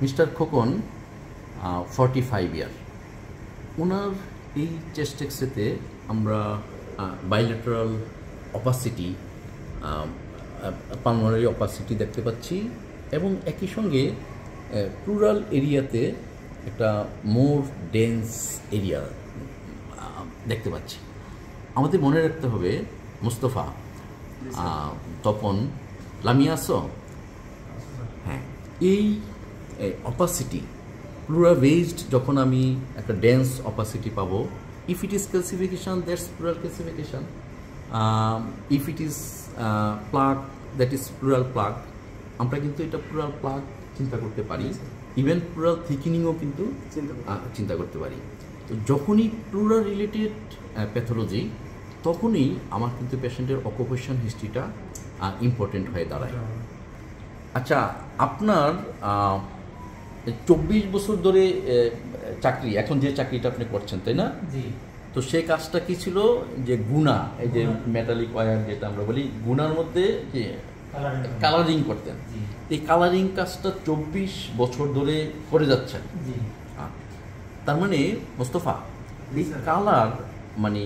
Mister Khokon 45 ইয়ার। ওনার এই chest এক্সরেতে আমরা bilateral opacity, pulmonary opacity দেখতে পাচ্ছি এবং একই সঙ্গে প্লুরাল এরিয়াতে একটা মোর ডেন্স এরিয়া দেখতে পাচ্ছি। আমাদের মনে রাখতে হবে, মুস্তফা, তপন, লামিয়া আসো? হ্যাঁ, এই অপাসিটি প্লুরাল বেসড যখন আমি একটা ডেন্স অপাসিটি পাবো, if it is calcification, that's plural calcification. If it is plug, that is plural plug. আমরা কিন্তু এটা প্লুরাল প্লাগ চিন্তা করতে পারি, ইভেন প্লুরাল থিকিনিংও কিন্তু চিন্তা করতে পারি। তো যখনই প্লুরাল রিলেটেড প্যাথোলজি, তখনই আমার কিন্তু পেশেন্টের অকুপেশন হিস্ট্রিটা ইম্পর্টেন্ট হয়ে দাঁড়ায়। আচ্ছা, আপনার 24 বছর ধরে চাকরি, এখন যে চাকরিটা আপনি করছেন, তাই না? জি। তো সেই কাজটা কি ছিল? যে গুণা, এই যে মেটালিক ওয়্যার যেটা আমরা বলি, গুণার মধ্যে যে কালারিং করতেন, এই কালারিং কাজটা 24 বছর ধরে করে যাচ্ছেন। তার মানে মোস্তফা, এই কালার মানে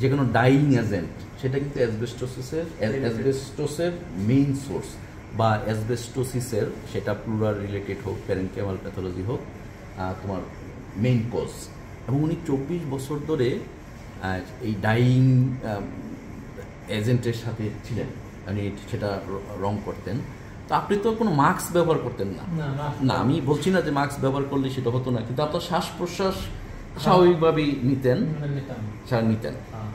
যে কোনো ডাইং এজেন্ট, সেটা কিন্তু অ্যাসবেস্টোসের মেইন সোর্স, বা অ্যাসবেস্টোসিসের, সেটা প্লুরাল রিলেটেড হোক, প্যারেনকেমাল প্যাথোলজি হোক, তোমার মেইন কজ। এবং উনি 24 বছর ধরে এই ডাইং এজেন্টের সাথে ছিলেন, মানে সেটা রং করতেন। তো আপনি তো কোনো মাস্ক ব্যবহার করতেন না। না, আমি বলছি না যে মাস্ক ব্যবহার করলে সেটা হতো না, কিন্তু আপনার শ্বাস প্রশ্বাস স্বাভাবিকভাবেই নিতেন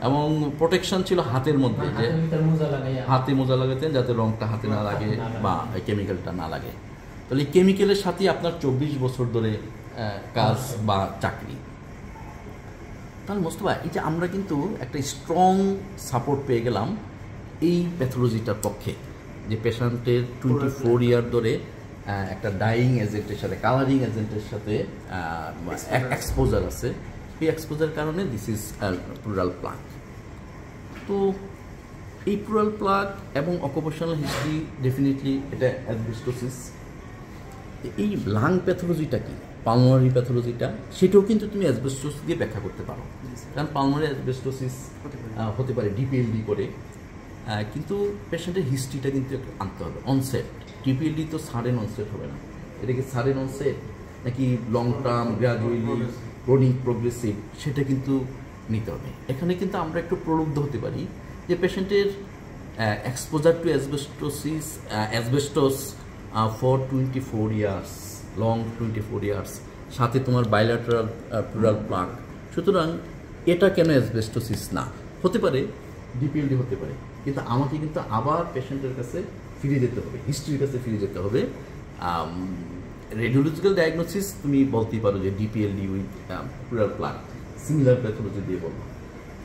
এবং প্রোটেকশন ছিল হাতের মধ্যে, যে হাতে মোজা লাগাতেন যাতে রংটা হাতে না লাগে বা কেমিক্যালটা না লাগে। তাহলে এই কেমিক্যালের সাথে আপনার 24 বছর ধরে কাজ বা চাকরি। তাহলে মোস্তফা, এই যে আমরা কিন্তু একটা স্ট্রং সাপোর্ট পেয়ে গেলাম এই প্যাথোলজিটার পক্ষে, যে পেশেন্টের 24 ইয়ার ধরে একটা ডাইং এজেন্টের সাথে, কালারিং এজেন্টের সাথে এক্সপোজার আছে। এই এক্সপোজার কারণে দিস ইজ প্লুরাল প্লাগ। তো এই প্লুরাল প্লাগ এবং অকুপেশনাল হিস্ট্রি, ডেফিনেটলি এটা অ্যাসবেস্টোসিস। এই লাং প্যাথোলজিটা কি, পালমোনারি প্যাথোলজিটা, সেটাও কিন্তু তুমি অ্যাসবেস্টোস দিয়ে ব্যাখ্যা করতে পারো। কারণ পালমোনারি অ্যাসবেস্টোসিস হতে পারে ডিপিএলডি করে, কিন্তু পেশেন্টের হিস্ট্রিটা কিন্তু একটু আনতে হবে। অনসেট, ডিপিএলডি তো সাডেন অনসেট হবে না, এটা কি সাডেন অনসেট নাকি long term, gradually, chronic, progressive, সেটা কিন্তু নিতে হবে। এখানে কিন্তু আমরা একটু প্রলুব্ধ হতে পারি যে পেশেন্টের exposure to asbestos for 24 years, long 24 years, সাথে তোমার বাইলেটারাল প্লুরাল প্লাগ। সুতরাং এটা কেন অ্যাসবেস্টোসিস না? হতে পারে ডিপিএলডি হতে পারে, কিন্তু আমাকে কিন্তু আবার পেশেন্টের কাছে ফিরে যেতে হবে, হিস্ট্রির কাছে ফিরে যেতে হবে। রেডিওলজিক্যাল ডায়াগনোসিস তুমি বলতেই পারো যে DPLD with pleural plaque, similar pathology দিয়ে বলবো,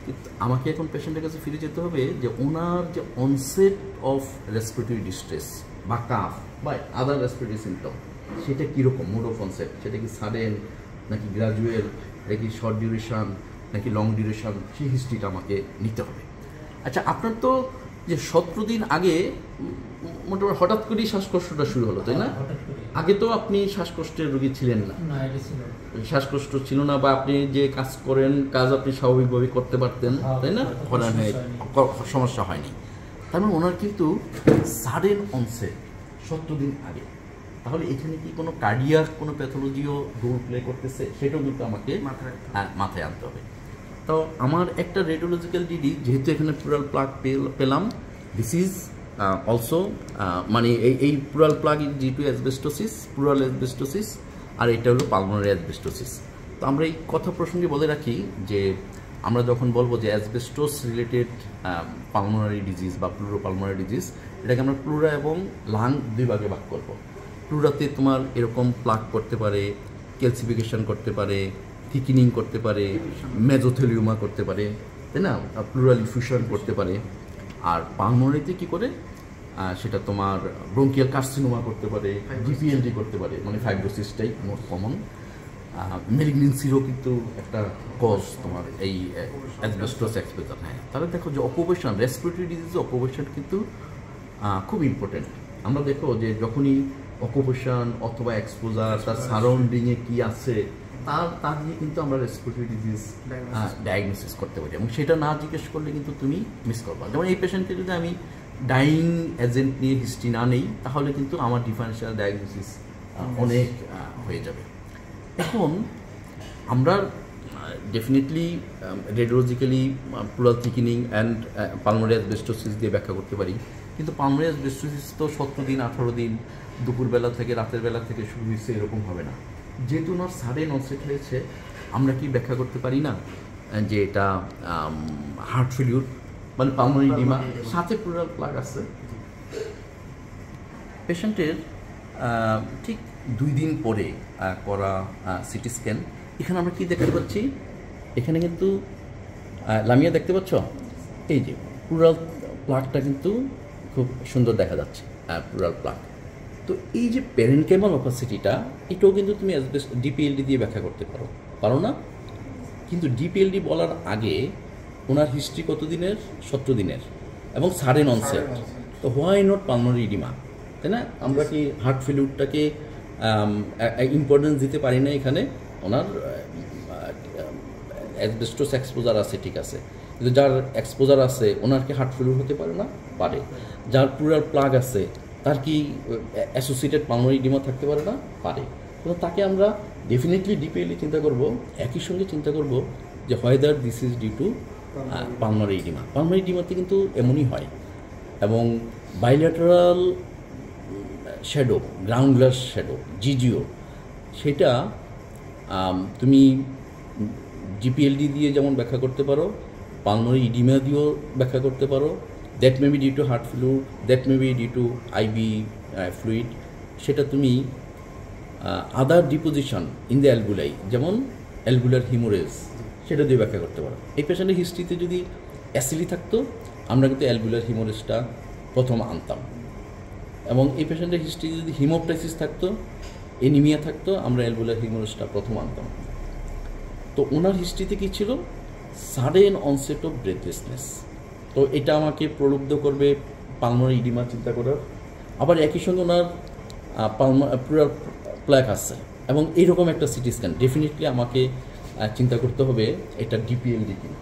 কিন্তু আমাকে এখন পেশেন্টের কাছে ফিরে যেতে হবে যে ওনার যে অনসেট অফ রেসপিরেটরি ডিস্ট্রেস বা কাফ বা আদার রেসপিরেটরি সিমটম, সেটা কীরকম, মোড অফ অনসেট, সেটা কি সাডেন নাকি গ্র্যাজুয়াল, নাকি শর্ট ডিউরেশন নাকি লং ডিউরেশন, সেই হিস্ট্রিটা আমাকে নিতে হবে। আচ্ছা, আপনার তো যে 17 দিন আগে মোটামুটি হঠাৎ করেই শ্বাসকষ্টটা শুরু হলো, তাই না? আগে তো আপনি শ্বাসকষ্টের রোগী ছিলেন না, শ্বাসকষ্ট ছিল না, বা আপনি যে কাজ করেন কাজ আপনি স্বাভাবিকভাবে করতে পারতেন, তাই না? সমস্যা হয়নি। তার মানে ওনার কিন্তু সাডেন অনসেট 17 দিন আগে। তাহলে এখানে কি কোনো কার্ডিয়াক কোনো প্যাথোলজিও রোল প্লে করতেছে, সেটাও কিন্তু আমাকে মাথায় আনতে হবে। তো আমার একটা রেডিওলজিক্যাল ডিডি, যেহেতু এখানে প্লুরাল প্লাগ পেলাম, দিস ইজ অলসো মানে এই pleural plaque is due to asbestosis, pleural asbestosis, আর এটা হলো পালমোনারি অ্যাসবেস্টোসিস। তো আমরা এই কথা প্রসঙ্গে বলে রাখি যে আমরা যখন বলবো যে অ্যাসবেস্টোস রিলেটেড পালমোনারি ডিজিজ বা প্লুরোপালমোনারি ডিজিজ, এটাকে আমরা প্লুরা এবং লাং দুই ভাগে ভাগ করবো। প্লুরাতে তোমার এরকম প্লাগ করতে পারে, ক্যালসিফিকেশন করতে পারে, থিকিনিং করতে পারে, মেজোথেলিওমা করতে পারে, তাই না? প্লুরাল ইফিউশন করতে পারে। আর পালমোনারিতে কী করে, সেটা তোমার ব্রঙ্কিয়াল কার্সিনোমা করতে পারে, ডিপিএলডি করতে পারে, মানে ফাইব্রোসিসটাই মোট কমন। মেলিগনেন্সিরও কিন্তু একটা কজ তোমার এই অ্যাসবেস্টোস এক্সপোজার। হ্যাঁ, তাহলে দেখো যে অকুপেশন, রেসপিরেটরি ডিজিজ অকুপেশন কিন্তু খুব ইম্পর্টেন্ট। আমরা দেখো যে যখনই অকুপেশন অথবা এক্সপোজার, তার সারাউন্ডিংয়ে কি আছে, তার দিয়ে কিন্তু আমরা রেসপিরেটরি ডিজিজ ডায়াগনোসিস করতে পারি, এবং সেটা না জিজ্ঞেস করলে কিন্তু তুমি মিস করবা। যেমন এই পেশেন্টকে যদি আমি ডাইং এজেন্ট নিয়ে হিস্ট্রি না নেই, তাহলে কিন্তু আমার ডিফারেন্সিয়াল ডায়াগনোসিস অনেক হয়ে যাবে। এখন আমরা definitely radiologically pleural thickening and pulmonary asbestosis দিয়ে ব্যাখ্যা করতে পারি, কিন্তু পালমোনারি অ্যাসবেস্টোসিস তো 17 দিন 18 দিন দুপুরবেলা থেকে রাতের বেলা থেকে শুরু হয়েছে এরকম হবে না। যেহেতু ওনার সাডেন অনসেট হয়েছে, আমরা কি ব্যাখ্যা করতে পারি না যে এটা হার্ট ফেলিউর, মানে পালমোনারি এডিমা সাথে প্লুরাল প্লাগ আছে। পেশেন্টের ঠিক 2 দিন পরে করা সিটি স্ক্যান, এখানে আমরা কি দেখতে পাচ্ছি, এখানে কিন্তু লামিয়া দেখতে পাচ্ছ, এই যে প্লুরাল প্লাগটা কিন্তু খুব সুন্দর দেখা যাচ্ছে, প্লুরাল প্লাগ। তো এই যে প্যারেনকাইমাল অপাসিটিটা, এটাও কিন্তু তুমি ডিপিএলডি দিয়ে ব্যাখ্যা করতে পারো না, কিন্তু ডিপিএলডি বলার আগে ওনার হিস্ট্রি কত দিনের, 17 দিনের, এবং সাডেন অনসেট। তো হোয়াই নট পালমোনারি এডিমা, তাই না? আমরা কি হার্ট ফেলিউরটাকে ইম্পর্টেন্স দিতে পারি না? এখানে ওনার অ্যাসবেস্টোস এক্সপোজার আছে, ঠিক আছে, কিন্তু যার এক্সপোজার আছে ওনার কি হার্ট ফেলিউর হতে পারে না? পারে। যার প্লুরাল প্লাগ আছে তার কি অ্যাসোসিয়েটেড পালমোনারি এডিমা থাকতে পারে না? পারে। কিন্তু তাকে আমরা ডেফিনেটলি ডিপিএলডি চিন্তা করব, একই সঙ্গে চিন্তা করব যে whether this is due to pulmonary oedema. Pulmonary এডিমাতে কিন্তু এমনই হয়, এবং bilateral shadow, ground glass shadow, GGO, সেটা তুমি জিপিএলডি দিয়ে যেমন ব্যাখ্যা করতে পারো, পালমোনারি ইডিমা দিয়েও ব্যাখ্যা করতে পারো। That may be due to heart fluid, that may be due to IB fluid. সেটা তুমি আদার ডিপোজিশন ইন দ্য অ্যালবুলাই, যেমন অ্যালবুলার হিমোরেজ, সেটা দিয়ে ব্যাখ্যা করতে পারো। এই পেশেন্টের হিস্ট্রিতে যদি অ্যাসিডি থাকতো, আমরা কিন্তু অ্যালবুলার হিমোরেজটা প্রথম আনতাম, এবং এই পেশেন্টের হিস্ট্রিতে যদি হিমোপ্টাইসিস থাকতো, এনিমিয়া থাকতো, আমরা অ্যালবুলার হিমোরেজটা প্রথম আনতাম। তো ওনার হিস্ট্রিতে কী ছিল? Sudden onset of breathlessness. তো এটা আমাকে প্রলুব্ধ করবে পালমোনারি ইডিমা চিন্তা করার। আবার একই সঙ্গে ওনার প্লুরাল প্লাগ আছে, এবং এইরকম একটা সিটি স্ক্যান, ডেফিনেটলি আমাকে চিন্তা করতে হবে এটা ডিপিএলডি কিনা।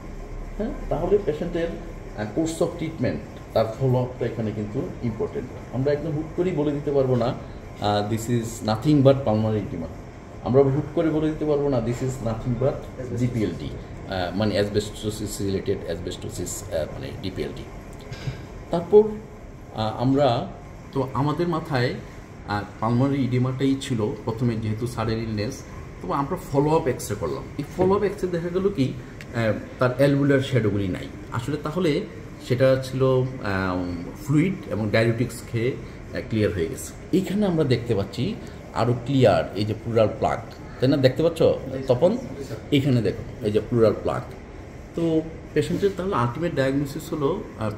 হ্যাঁ, তাহলে পেশেন্টের কোর্স অফ ট্রিটমেন্ট, তার ফলো আপটা এখানে কিন্তু ইম্পর্টেন্ট। আমরা একদম হুট করেই বলে দিতে পারবো না this is nothing but pulmonary oedema. আমরা হুট করে বলে দিতে পারবো না দিস ইজ নাথিং বাট জিপিএলডি, মানে অ্যাসবেস্টোসিস রিলেটেড অ্যাসবেস্টোসিস, মানে ডিপিএলডি। তারপর আমরা তো আমাদের মাথায় পালমোনারি ইডিমাটাই ছিল প্রথমে, যেহেতু সাডেন ইলনেস। তো আমরা ফলো আপ এক্সরে করলাম। এই ফলো আপ এক্সরে দেখা গেল কি তার অ্যালবুলার শ্যাডোগুলি নাই আসলে, তাহলে সেটা ছিল ফ্লুইড এবং ডায়রিউটিক্স খেয়ে ক্লিয়ার হয়ে গেছে। এইখানে আমরা দেখতে পাচ্ছি আরও ক্লিয়ার, এই যে প্লুরাল প্লাগ, তাই না? দেখতে পাচ্ছ তখন এইখানে দেখো এই যে প্লুরাল প্লাগ। তো পেশেন্টের তাহলে আলটিমেট ডায়াগনোসিস হলো